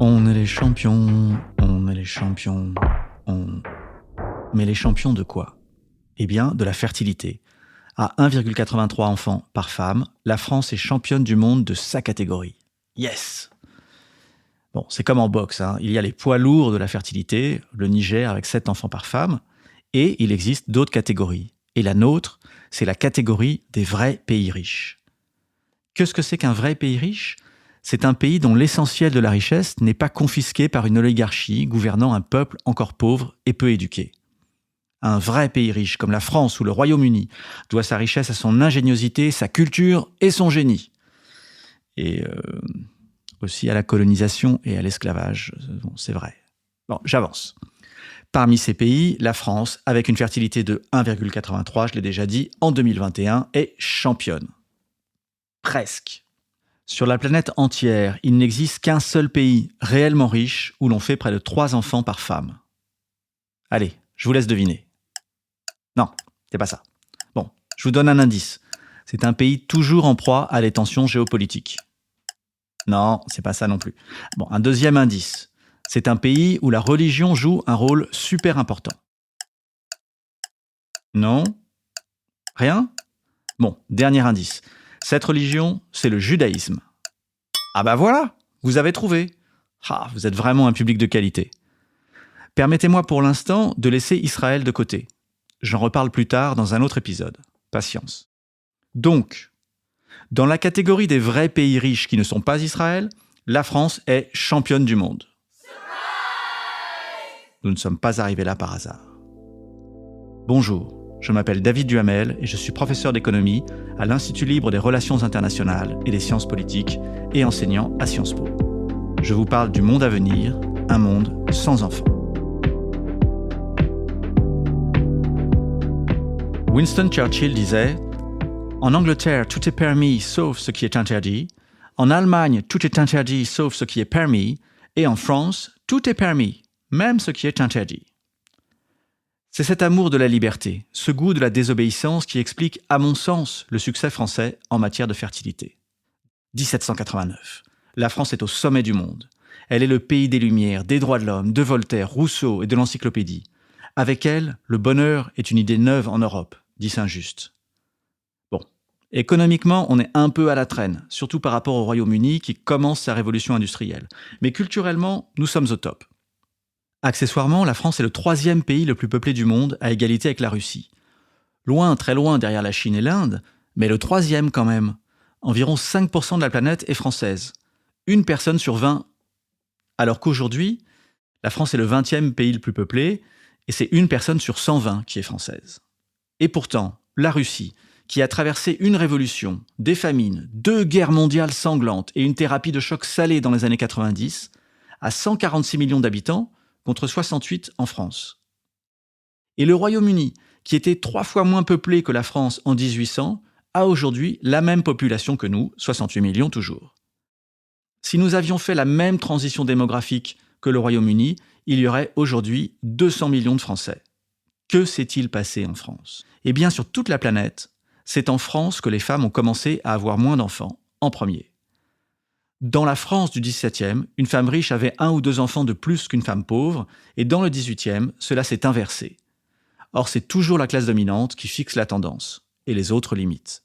On est les champions, on est les champions, Mais les champions de quoi ? Eh bien, de la fertilité. À 1,83 enfants par femme, la France est championne du monde de sa catégorie. Yes ! Bon, c'est comme en boxe, hein. Il y a les poids lourds de la fertilité, le Niger avec 7 enfants par femme, et il existe d'autres catégories. Et la nôtre, c'est la catégorie des vrais pays riches. Qu'est-ce que c'est qu'un vrai pays riche ? C'est un pays dont l'essentiel de la richesse n'est pas confisqué par une oligarchie gouvernant un peuple encore pauvre et peu éduqué. Un vrai pays riche, comme la France ou le Royaume-Uni, doit sa richesse à son ingéniosité, sa culture et son génie. Et aussi à la colonisation et à l'esclavage, bon, c'est vrai. Bon, j'avance. Parmi ces pays, la France, avec une fertilité de 1,83, je l'ai déjà dit, en 2021, est championne. Presque. Sur la planète entière, il n'existe qu'un seul pays réellement riche où l'on fait près de 3 enfants par femme. Allez, je vous laisse deviner. Non, c'est pas ça. Bon, je vous donne un indice. C'est un pays toujours en proie à des tensions géopolitiques. Non, c'est pas ça non plus. Bon, un deuxième indice. C'est un pays où la religion joue un rôle super important. Non ? Rien ? Bon, dernier indice. Cette religion, c'est le judaïsme. Ah bah voilà, vous avez trouvé. Ah, vous êtes vraiment un public de qualité. Permettez-moi pour l'instant de laisser Israël de côté. J'en reparle plus tard dans un autre épisode. Patience. Donc, dans la catégorie des vrais pays riches qui ne sont pas Israël, la France est championne du monde. Nous ne sommes pas arrivés là par hasard. Bonjour. Je m'appelle David Duhamel et je suis professeur d'économie à l'Institut libre des relations internationales et des sciences politiques et enseignant à Sciences Po. Je vous parle du monde à venir, un monde sans enfants. Winston Churchill disait « En Angleterre, tout est permis sauf ce qui est interdit. En Allemagne, tout est interdit sauf ce qui est permis. Et en France, tout est permis, même ce qui est interdit. » C'est cet amour de la liberté, ce goût de la désobéissance qui explique, à mon sens, le succès français en matière de fertilité. 1789. La France est au sommet du monde. Elle est le pays des Lumières, des droits de l'homme, de Voltaire, Rousseau et de l'encyclopédie. Avec elle, le bonheur est une idée neuve en Europe, dit Saint-Just. Bon, économiquement, on est un peu à la traîne, surtout par rapport au Royaume-Uni qui commence sa révolution industrielle. Mais culturellement, nous sommes au top. Accessoirement, la France est le 3e pays le plus peuplé du monde, à égalité avec la Russie. Loin, très loin derrière la Chine et l'Inde, mais le 3e quand même. Environ 5% de la planète est française. 1 personne sur 20. Alors qu'aujourd'hui, la France est le 20e pays le plus peuplé, et c'est 1 personne sur 120 qui est française. Et pourtant, la Russie, qui a traversé une révolution, des famines, 2 guerres mondiales sanglantes et une thérapie de choc salée dans les années 90, a 146 millions d'habitants, contre 68 en France. Et le Royaume-Uni, qui était 3 fois moins peuplé que la France en 1800, a aujourd'hui la même population que nous, 68 millions toujours. Si nous avions fait la même transition démographique que le Royaume-Uni, il y aurait aujourd'hui 200 millions de Français. Que s'est-il passé en France ? Eh bien, sur toute la planète, c'est en France que les femmes ont commencé à avoir moins d'enfants, en premier. Dans la France du XVIIe, une femme riche avait 1 ou 2 enfants de plus qu'une femme pauvre, et dans le XVIIIe, cela s'est inversé. Or, c'est toujours la classe dominante qui fixe la tendance, et les autres limites.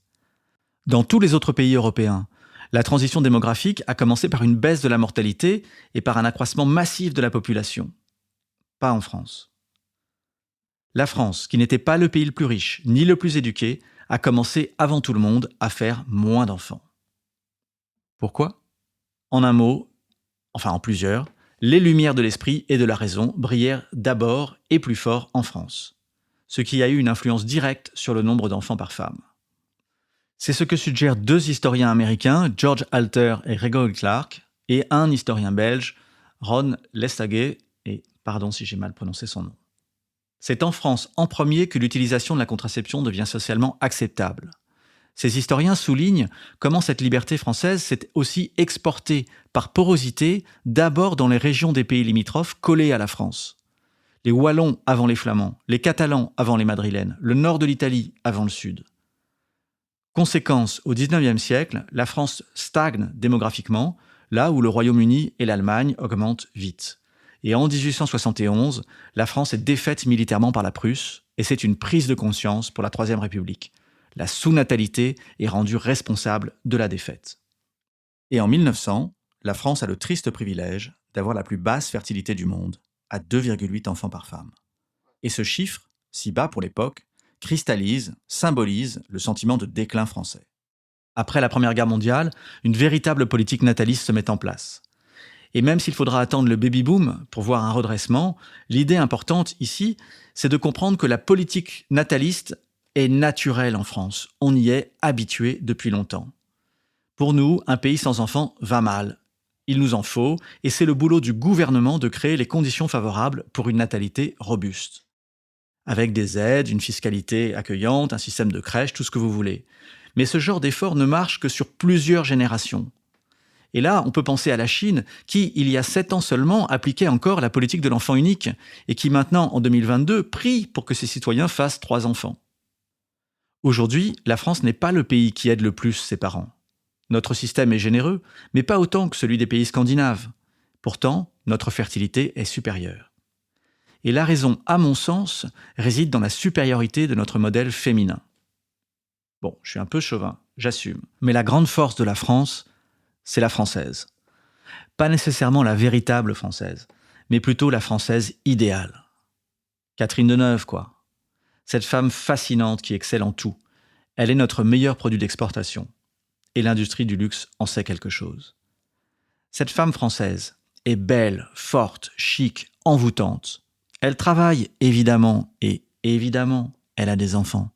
Dans tous les autres pays européens, la transition démographique a commencé par une baisse de la mortalité et par un accroissement massif de la population. Pas en France. La France, qui n'était pas le pays le plus riche, ni le plus éduqué, a commencé avant tout le monde à faire moins d'enfants. Pourquoi ? En un mot, enfin en plusieurs, les lumières de l'esprit et de la raison brillèrent d'abord et plus fort en France, ce qui a eu une influence directe sur le nombre d'enfants par femme. C'est ce que suggèrent 2 historiens américains, George Alter et Gregory Clark, et un historien belge, Ron Lestaghe, et pardon si j'ai mal prononcé son nom. C'est en France en premier que l'utilisation de la contraception devient socialement acceptable. Ces historiens soulignent comment cette liberté française s'est aussi exportée par porosité d'abord dans les régions des pays limitrophes collés à la France. Les Wallons avant les Flamands, les Catalans avant les Madrilènes, le nord de l'Italie avant le sud. Conséquence, au XIXe siècle, la France stagne démographiquement, là où le Royaume-Uni et l'Allemagne augmentent vite. Et en 1871, la France est défaite militairement par la Prusse, et c'est une prise de conscience pour la Troisième République. La sous-natalité est rendue responsable de la défaite. Et en 1900, la France a le triste privilège d'avoir la plus basse fertilité du monde, à 2,8 enfants par femme. Et ce chiffre, si bas pour l'époque, cristallise, symbolise le sentiment de déclin français. Après la Première Guerre mondiale, une véritable politique nataliste se met en place. Et même s'il faudra attendre le baby-boom pour voir un redressement, l'idée importante ici, c'est de comprendre que la politique nataliste est naturelle en France. On y est habitué depuis longtemps. Pour nous, un pays sans enfants va mal. Il nous en faut, et c'est le boulot du gouvernement de créer les conditions favorables pour une natalité robuste. Avec des aides, une fiscalité accueillante, un système de crèche, tout ce que vous voulez. Mais ce genre d'effort ne marche que sur plusieurs générations. Et là, on peut penser à la Chine, qui, il y a 7 ans seulement, appliquait encore la politique de l'enfant unique, et qui maintenant, en 2022, prie pour que ses citoyens fassent 3 enfants. Aujourd'hui, la France n'est pas le pays qui aide le plus ses parents. Notre système est généreux, mais pas autant que celui des pays scandinaves. Pourtant, notre fertilité est supérieure. Et la raison, à mon sens, réside dans la supériorité de notre modèle féminin. Bon, je suis un peu chauvin, j'assume. Mais la grande force de la France, c'est la française. Pas nécessairement la véritable française, mais plutôt la française idéale. Catherine Deneuve, quoi. Cette femme fascinante qui excelle en tout. Elle est notre meilleur produit d'exportation. Et l'industrie du luxe en sait quelque chose. Cette femme française est belle, forte, chic, envoûtante. Elle travaille, évidemment, et évidemment, elle a des enfants.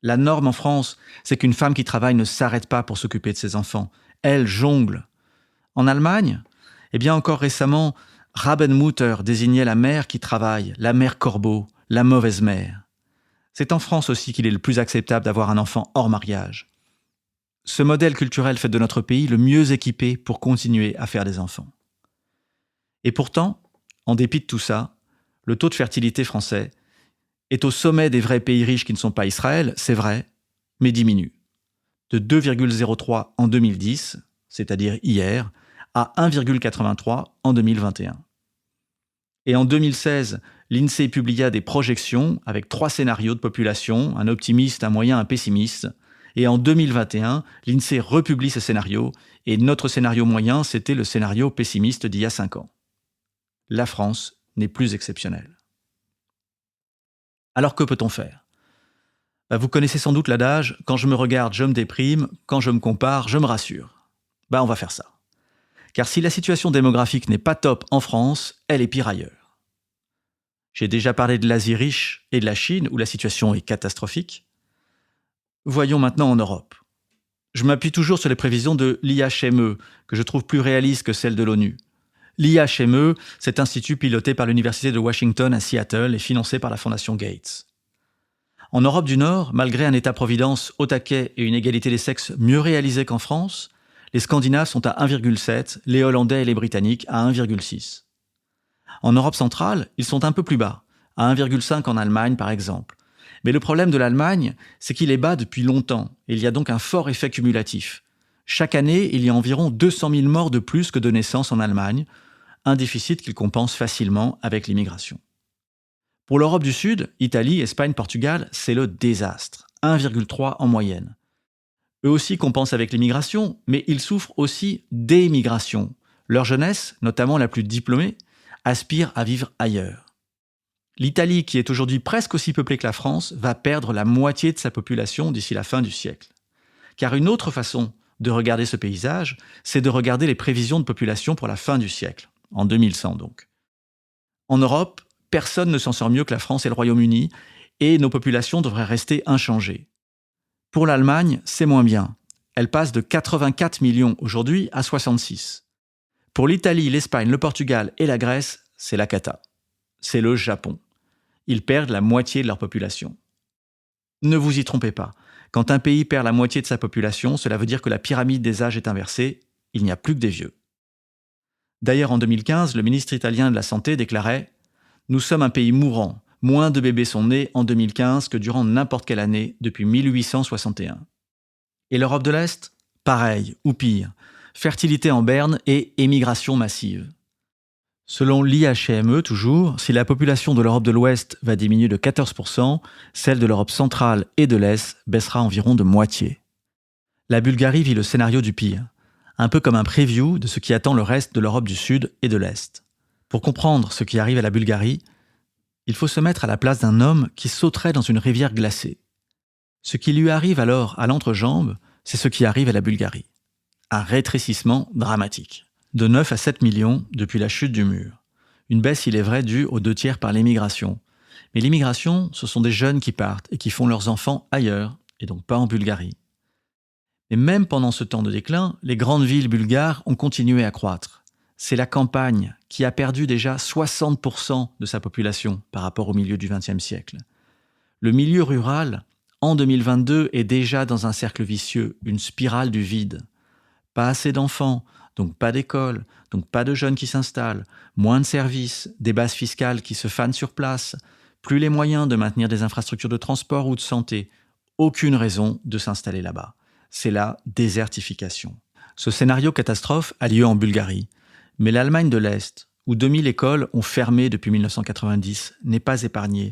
La norme en France, c'est qu'une femme qui travaille ne s'arrête pas pour s'occuper de ses enfants. Elle jongle. En Allemagne, eh bien encore récemment, Rabenmutter désignait la mère qui travaille, la mère corbeau, la mauvaise mère. C'est en France aussi qu'il est le plus acceptable d'avoir un enfant hors mariage. Ce modèle culturel fait de notre pays le mieux équipé pour continuer à faire des enfants. Et pourtant, en dépit de tout ça, le taux de fertilité français est au sommet des vrais pays riches qui ne sont pas Israël, c'est vrai, mais diminue. De 2,03 en 2010, c'est-à-dire hier, à 1,83 en 2021. Et en 2016, l'INSEE publia des projections avec 3 scénarios de population, un optimiste, un moyen, un pessimiste. Et en 2021, l'INSEE republie ce scénario, et notre scénario moyen, c'était le scénario pessimiste d'il y a 5 ans. La France n'est plus exceptionnelle. Alors que peut-on faire ? Vous connaissez sans doute l'adage « quand je me regarde, je me déprime, quand je me compare, je me rassure ». On va faire ça. Car si la situation démographique n'est pas top en France, elle est pire ailleurs. J'ai déjà parlé de l'Asie riche et de la Chine, où la situation est catastrophique. Voyons maintenant en Europe. Je m'appuie toujours sur les prévisions de l'IHME, que je trouve plus réalistes que celles de l'ONU. L'IHME, cet institut piloté par l'Université de Washington à Seattle et financé par la Fondation Gates. En Europe du Nord, malgré un État-providence au taquet et une égalité des sexes mieux réalisée qu'en France, les Scandinaves sont à 1,7, les Hollandais et les Britanniques à 1,6. En Europe centrale, ils sont un peu plus bas, à 1,5 en Allemagne par exemple. Mais le problème de l'Allemagne, c'est qu'il est bas depuis longtemps, et il y a donc un fort effet cumulatif. Chaque année, il y a environ 200 000 morts de plus que de naissances en Allemagne, un déficit qu'il compense facilement avec l'immigration. Pour l'Europe du Sud, Italie, Espagne, Portugal, c'est le désastre, 1,3 en moyenne. Eux aussi compensent avec l'immigration, mais ils souffrent aussi d'émigration. Leur jeunesse, notamment la plus diplômée, aspire à vivre ailleurs. L'Italie, qui est aujourd'hui presque aussi peuplée que la France, va perdre la moitié de sa population d'ici la fin du siècle. Car une autre façon de regarder ce paysage, c'est de regarder les prévisions de population pour la fin du siècle, en 2100 donc. En Europe, personne ne s'en sort mieux que la France et le Royaume-Uni, et nos populations devraient rester inchangées. Pour l'Allemagne, c'est moins bien. Elle passe de 84 millions aujourd'hui à 66. Pour l'Italie, l'Espagne, le Portugal et la Grèce, c'est la cata. C'est le Japon. Ils perdent la moitié de leur population. Ne vous y trompez pas. Quand un pays perd la moitié de sa population, cela veut dire que la pyramide des âges est inversée. Il n'y a plus que des vieux. D'ailleurs, en 2015, le ministre italien de la Santé déclarait « Nous sommes un pays mourant. Moins de bébés sont nés en 2015 que durant n'importe quelle année depuis 1861. » Et l'Europe de l'Est ? Pareil, ou pire. fertilité en berne et émigration massive. Selon l'IHME toujours, si la population de l'Europe de l'Ouest va diminuer de 14%, celle de l'Europe centrale et de l'Est baissera environ de moitié. La Bulgarie vit le scénario du pire, un peu comme un preview de ce qui attend le reste de l'Europe du Sud et de l'Est. Pour comprendre ce qui arrive à la Bulgarie, il faut se mettre à la place d'un homme qui sauterait dans une rivière glacée. Ce qui lui arrive alors à l'entrejambe, c'est ce qui arrive à la Bulgarie. Un rétrécissement dramatique. De 9 à 7 millions depuis la chute du mur. Une baisse, il est vrai, due aux 2/3 par l'immigration. Mais l'immigration, ce sont des jeunes qui partent et qui font leurs enfants ailleurs, et donc pas en Bulgarie. Et même pendant ce temps de déclin, les grandes villes bulgares ont continué à croître. C'est la campagne qui a perdu déjà 60% de sa population par rapport au milieu du XXe siècle. Le milieu rural, en 2022, est déjà dans un cercle vicieux, une spirale du vide. Pas assez d'enfants, donc pas d'école, donc pas de jeunes qui s'installent, moins de services, des bases fiscales qui se fanent sur place, plus les moyens de maintenir des infrastructures de transport ou de santé. Aucune raison de s'installer là-bas. C'est la désertification. Ce scénario catastrophe a lieu en Bulgarie. Mais l'Allemagne de l'Est, où 2000 écoles ont fermé depuis 1990, n'est pas épargnée.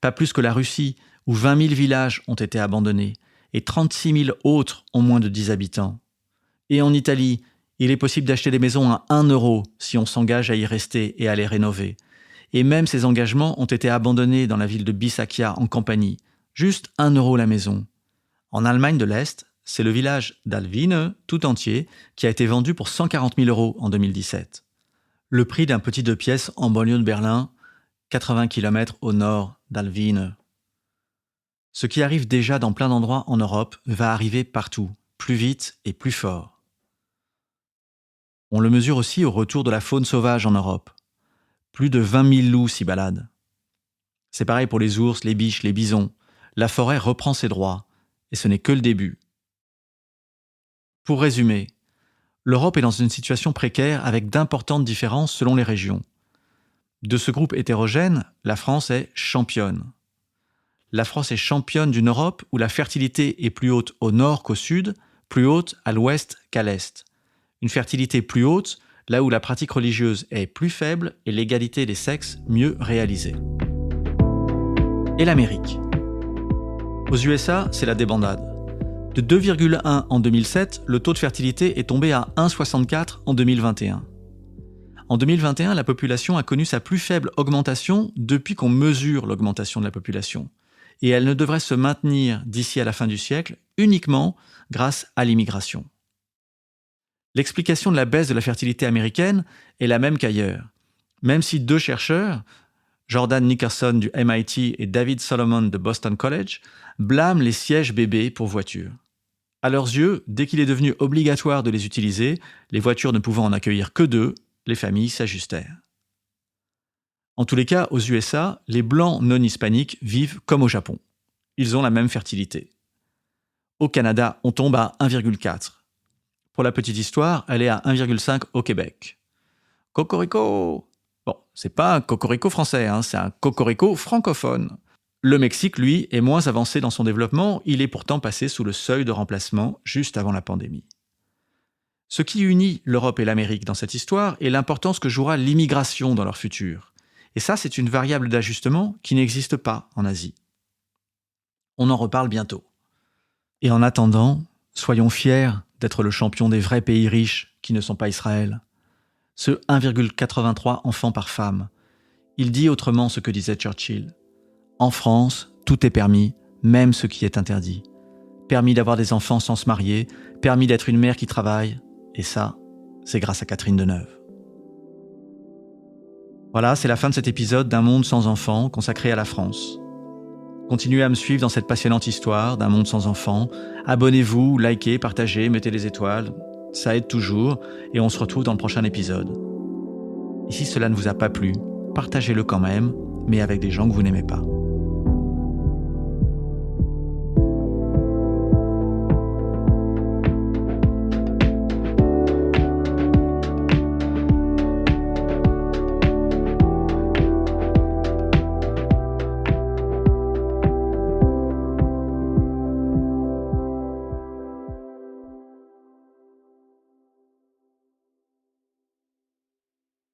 Pas plus que la Russie, où 20 000 villages ont été abandonnés, et 36 000 autres ont moins de 10 habitants. Et en Italie, il est possible d'acheter des maisons à 1 euro si on s'engage à y rester et à les rénover. Et même ces engagements ont été abandonnés dans la ville de Bisaccia en Campanie. Juste 1 euro la maison. En Allemagne de l'Est, c'est le village d'Alvine, tout entier, qui a été vendu pour 140 000 euros en 2017. Le prix d'un petit 2 pièces en banlieue de Berlin, 80 km au nord d'Alvine. Ce qui arrive déjà dans plein d'endroits en Europe va arriver partout, plus vite et plus fort. On le mesure aussi au retour de la faune sauvage en Europe. Plus de 20 000 loups s'y baladent. C'est pareil pour les ours, les biches, les bisons. La forêt reprend ses droits, et ce n'est que le début. Pour résumer, l'Europe est dans une situation précaire avec d'importantes différences selon les régions. De ce groupe hétérogène, la France est championne. La France est championne d'une Europe où la fertilité est plus haute au nord qu'au sud, plus haute à l'ouest qu'à l'est. Une fertilité plus haute, là où la pratique religieuse est plus faible et l'égalité des sexes mieux réalisée. Et l'Amérique. Aux USA, c'est la débandade. De 2,1 en 2007, le taux de fertilité est tombé à 1,64 en 2021. En 2021, la population a connu sa plus faible augmentation depuis qu'on mesure l'augmentation de la population. Et elle ne devrait se maintenir d'ici à la fin du siècle uniquement grâce à l'immigration. L'explication de la baisse de la fertilité américaine est la même qu'ailleurs. Même si 2 chercheurs, Jordan Nickerson du MIT et David Solomon de Boston College, blâment les sièges bébés pour voitures. À leurs yeux, dès qu'il est devenu obligatoire de les utiliser, les voitures ne pouvant en accueillir que 2, les familles s'ajustèrent. En tous les cas, aux USA, les blancs non hispaniques vivent comme au Japon. Ils ont la même fertilité. Au Canada, on tombe à 1,4. Pour la petite histoire, elle est à 1,5 au Québec. Cocorico! Bon, c'est pas un cocorico français, c'est un cocorico francophone. Le Mexique, lui, est moins avancé dans son développement, il est pourtant passé sous le seuil de remplacement juste avant la pandémie. Ce qui unit l'Europe et l'Amérique dans cette histoire est l'importance que jouera l'immigration dans leur futur. Et ça, c'est une variable d'ajustement qui n'existe pas en Asie. On en reparle bientôt. Et en attendant, soyons fiers d'être le champion des vrais pays riches qui ne sont pas Israël. Ce 1,83 enfants par femme. Il dit autrement ce que disait Churchill. En France, tout est permis, même ce qui est interdit. Permis d'avoir des enfants sans se marier, permis d'être une mère qui travaille, et ça, c'est grâce à Catherine Deneuve. Voilà, c'est la fin de cet épisode d'Un monde sans enfants consacré à la France. Continuez à me suivre dans cette passionnante histoire d'un monde sans enfants. Abonnez-vous, likez, partagez, mettez des étoiles. Ça aide toujours et on se retrouve dans le prochain épisode. Et si cela ne vous a pas plu, partagez-le quand même, mais avec des gens que vous n'aimez pas.